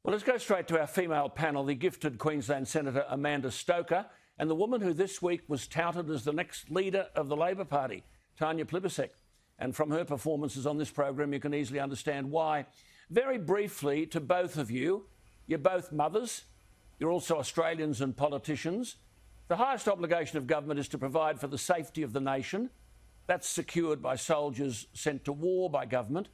Well, let's go straight to our female panel, the gifted Queensland Senator Amanda Stoker, and the woman who this week was touted as the next leader of the Labor Party, Tanya Plibersek. And from her performances on this program, you can easily understand why. Very briefly to both of you, you're both mothers, you're also Australians and politicians. The highest obligation of government is to provide for the safety of the nation. That's secured by soldiers sent to war by government.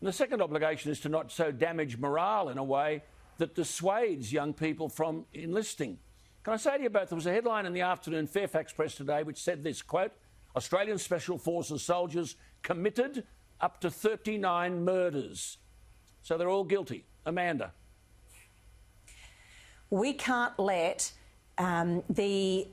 And the second obligation is to not so damage morale in a way that dissuades young people from enlisting. Can I say to you both, there was a headline in the afternoon Fairfax Press today which said this, quote, Australian Special Forces soldiers committed up to 39 murders. So they're all guilty. Amanda. We can't let the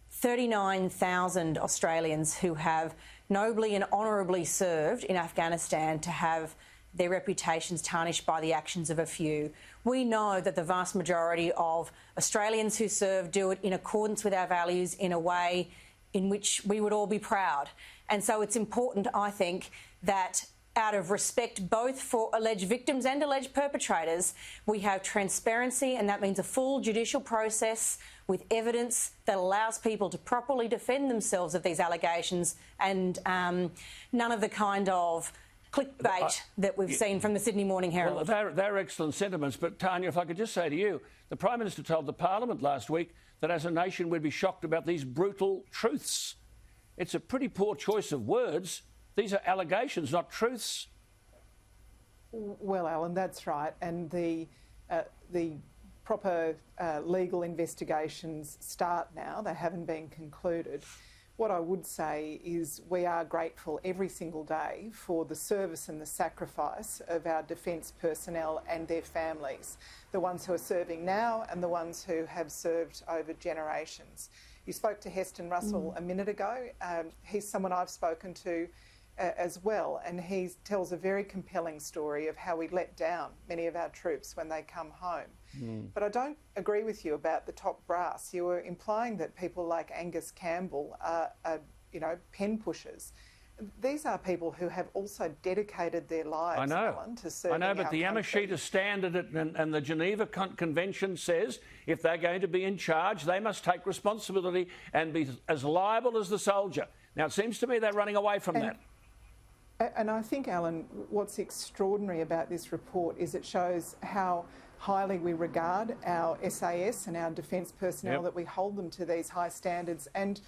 39,000 Australians who have nobly and honourably served in Afghanistan to have their reputations tarnished by the actions of a few. We know that the vast majority of Australians who serve do it in accordance with our values in a way in which we would all be proud. And so it's important, I think, that out of respect both for alleged victims and alleged perpetrators, we have transparency, and that means a full judicial process with evidence that allows people to properly defend themselves of these allegations, and none of the kind of clickbait that we've seen from the Sydney Morning Herald. Well, they're excellent sentiments, but Tanya, if I could just say to you, the Prime Minister told the Parliament last week that as a nation we'd be shocked about these brutal truths. It's a pretty poor choice of words. These are allegations, not truths. Well, Alan, that's right. And the proper legal investigations start now. They haven't been concluded. What I would say is we are grateful every single day for the service and the sacrifice of our defence personnel and their families, the ones who are serving now and the ones who have served over generations. You spoke to Heston Russell a minute ago. He's someone I've spoken to as well, and he tells a very compelling story of how we let down many of our troops when they come home. But I don't agree with you about the top brass. You were implying that people like Angus Campbell are pen pushers. These are people who have also dedicated their lives, Alan, to serving our country. But the Yamashita Standard and the Geneva Convention says if they're going to be in charge, they must take responsibility and be as liable as the soldier. Now, it seems to me they're running away from that. And I think, Alan, what's extraordinary about this report is it shows how highly we regard our SAS and our defence personnel, that we hold them to these high standards. And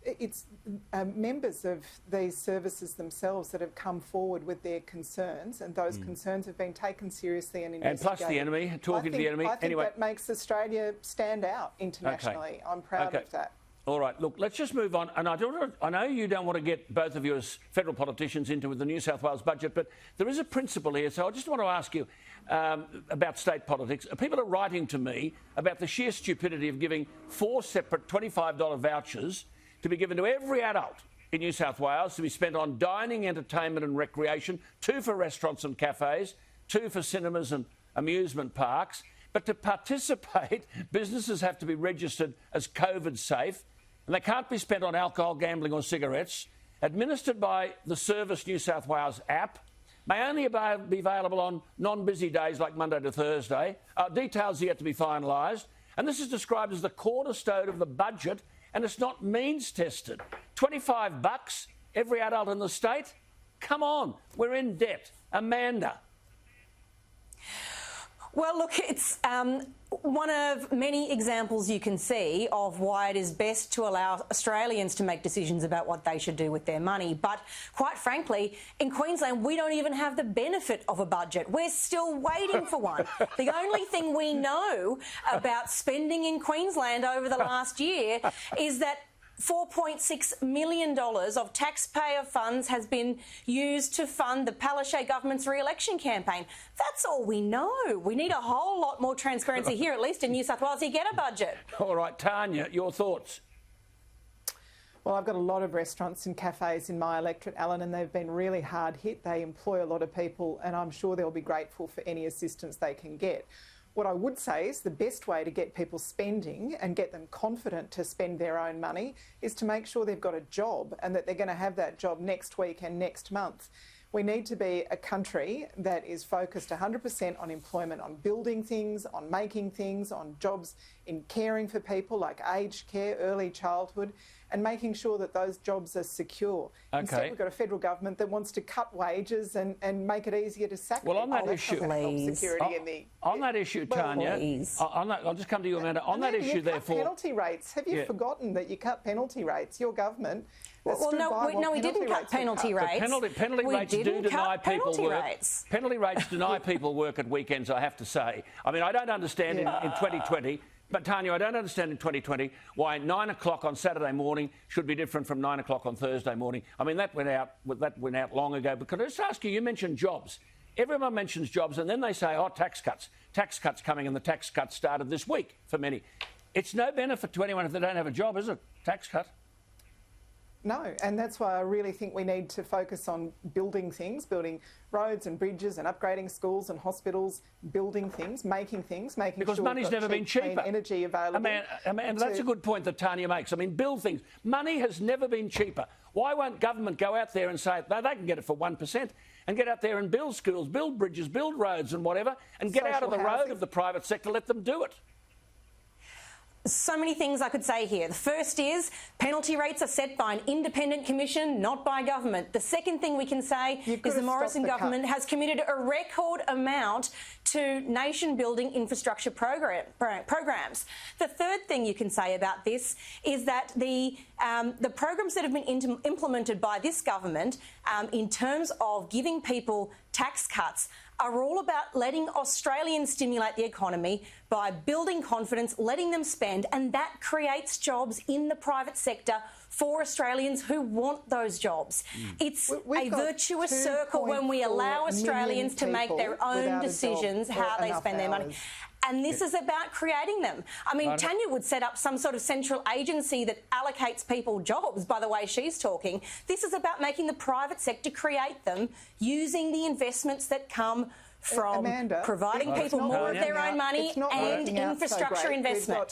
it's members of these services themselves that have come forward with their concerns, and those concerns have been taken seriously and investigated. And plus the enemy, talking to the enemy. I think that makes Australia stand out internationally. Okay. I'm proud of that. All right, look, let's just move on. And I know you don't want to get both of you as federal politicians into the New South Wales budget, but there is a principle here. So I just want to ask you about state politics. People are writing to me about the sheer stupidity of giving 4 separate $25 vouchers to be given to every adult in New South Wales to be spent on dining, entertainment and recreation, 2 for restaurants and cafes, 2 for cinemas and amusement parks. But to participate, businesses have to be registered as COVID safe, and they can't be spent on alcohol, gambling or cigarettes. Administered by the Service New South Wales app, may only be available on non-busy days like Monday to Thursday. Details are yet to be finalised. And this is described as the cornerstone of the budget, and it's not means tested. $25 every adult in the state? Come on, we're in debt. Amanda. Well, look, it's one of many examples you can see of why it is best to allow Australians to make decisions about what they should do with their money. But quite frankly, in Queensland, we don't even have the benefit of a budget. We're still waiting for one. The only thing we know about spending in Queensland over the last year is that $4.6 million of taxpayer funds has been used to fund the Palaszczuk government's re-election campaign. That's all we know. We need a whole lot more transparency here, at least in New South Wales, to get a budget. All right, Tanya, your thoughts? Well, I've got a lot of restaurants and cafes in my electorate, Alan, and they've been really hard hit. They employ a lot of people, and I'm sure they'll be grateful for any assistance they can get. What I would say is the best way to get people spending and get them confident to spend their own money is to make sure they've got a job and that they're going to have that job next week and next month. We need to be a country that is focused 100% on employment, on building things, on making things, on jobs in caring for people like aged care, early childhood, and making sure that those jobs are secure. Okay. Instead, we've got a federal government that wants to cut wages and make it easier to sack Well, people. on that issue, on that issue, Tanya, I'll just come to you, Amanda. On that issue, therefore, penalty rates. Have you forgotten that you cut penalty rates? Your government. No, we didn't cut penalty rates. Penalty rates do deny people work. Penalty rates deny people work at weekends, I have to say. I mean, I don't understand in 2020, but Tanya, I don't understand in 2020 why 9 o'clock on Saturday morning should be different from 9 o'clock on Thursday morning. I mean, that went out long ago. But can I just ask you, you mentioned jobs. Everyone mentions jobs and then they say, oh, tax cuts. Tax cuts coming, and the tax cuts started this week for many. It's no benefit to anyone if they don't have a job, is it? Tax cut. No, and that's why I really think we need to focus on building things, building roads and bridges and upgrading schools and hospitals, building things, making because sure money's never been cheaper. Energy available. Amanda, that's a good point that Tanya makes. I mean, build things. Money has never been cheaper. Why won't government go out there and say they can get it for 1% and get out there and build schools, build bridges, build roads and whatever, and get out of the road of the private sector, let them do it? So many things I could say here. The first is penalty rates are set by an independent commission, not by government. The second thing we can say is the Morrison government has committed a record amount to nation-building infrastructure programs. The third thing you can say about this is that the programs that have been implemented by this government in terms of giving people tax cuts are all about letting Australians stimulate the economy by building confidence, letting them spend, and that creates jobs in the private sector for Australians who want those jobs. It's a virtuous circle when we allow Australians to make their own decisions how they spend their money. And this is about creating them. I mean, Tanya would set up some sort of central agency that allocates people jobs, by the way she's talking. This is about making the private sector create them using the investments that come from providing people more of their own money and infrastructure investment.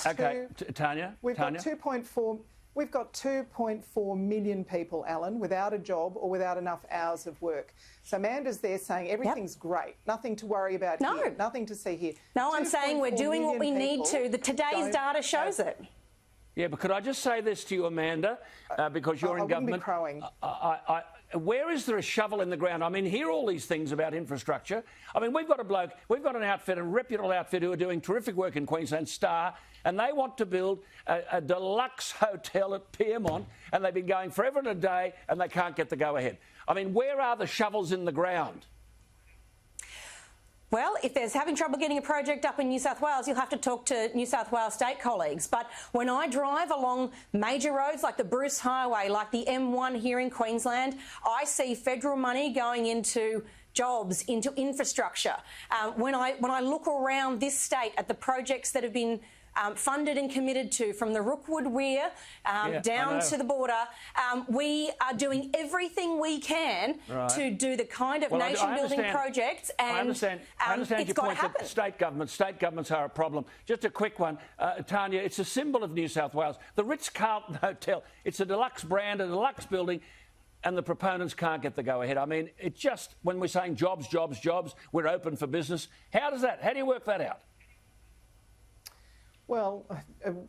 Tanya? We've got 2.4 million people, Alan, without a job or without enough hours of work. So Amanda's there saying everything's great, nothing to worry about here, nothing to see here. No, I'm saying we're doing what we need to. Today's data shows it. Yeah, but could I just say this to you, Amanda, because you're in government. I wouldn't be crowing. Where is there a shovel in the ground? I mean, hear all these things about infrastructure. I mean, we've got an outfit, a reputable outfit who are doing terrific work in Queensland, Star, and they want to build a deluxe hotel at Piermont, and they've been going forever and a day, and they can't get the go-ahead. I mean, where are the shovels in the ground? Well, if there's having trouble getting a project up in New South Wales, you'll have to talk to New South Wales state colleagues. But when I drive along major roads like the Bruce Highway, like the M1 here in Queensland, I see federal money going into jobs, into infrastructure. When I look around this state at the projects that have been funded and committed to, from the Rookwood Weir down to the border, we are doing everything we can to do the kind of nation-building projects, and I understand your point that state governments are a problem. Just a quick one, Tanya, it's a symbol of New South Wales. The Ritz-Carlton Hotel, it's a deluxe brand, a deluxe building, and the proponents can't get the go-ahead. I mean, it just, when we're saying jobs, jobs, jobs, we're open for business. How do you work that out? Well,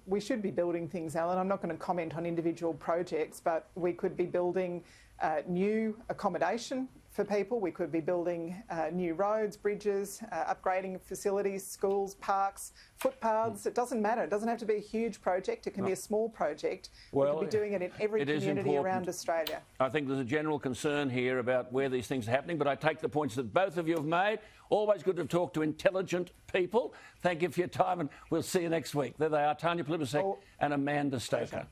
we should be building things, Alan. I'm not going to comment on individual projects, but we could be building new accommodation for people. We could be building new roads, bridges, upgrading facilities, schools, parks, footpaths. It doesn't matter. It doesn't have to be a huge project. It can be a small project. We could be doing it in every community around Australia. I think there's a general concern here about where these things are happening, but I take the points that both of you have made. Always good to talk to intelligent people. Thank you for your time, and we'll see you next week. There they are, Tanya Plibersek and Amanda Stoker.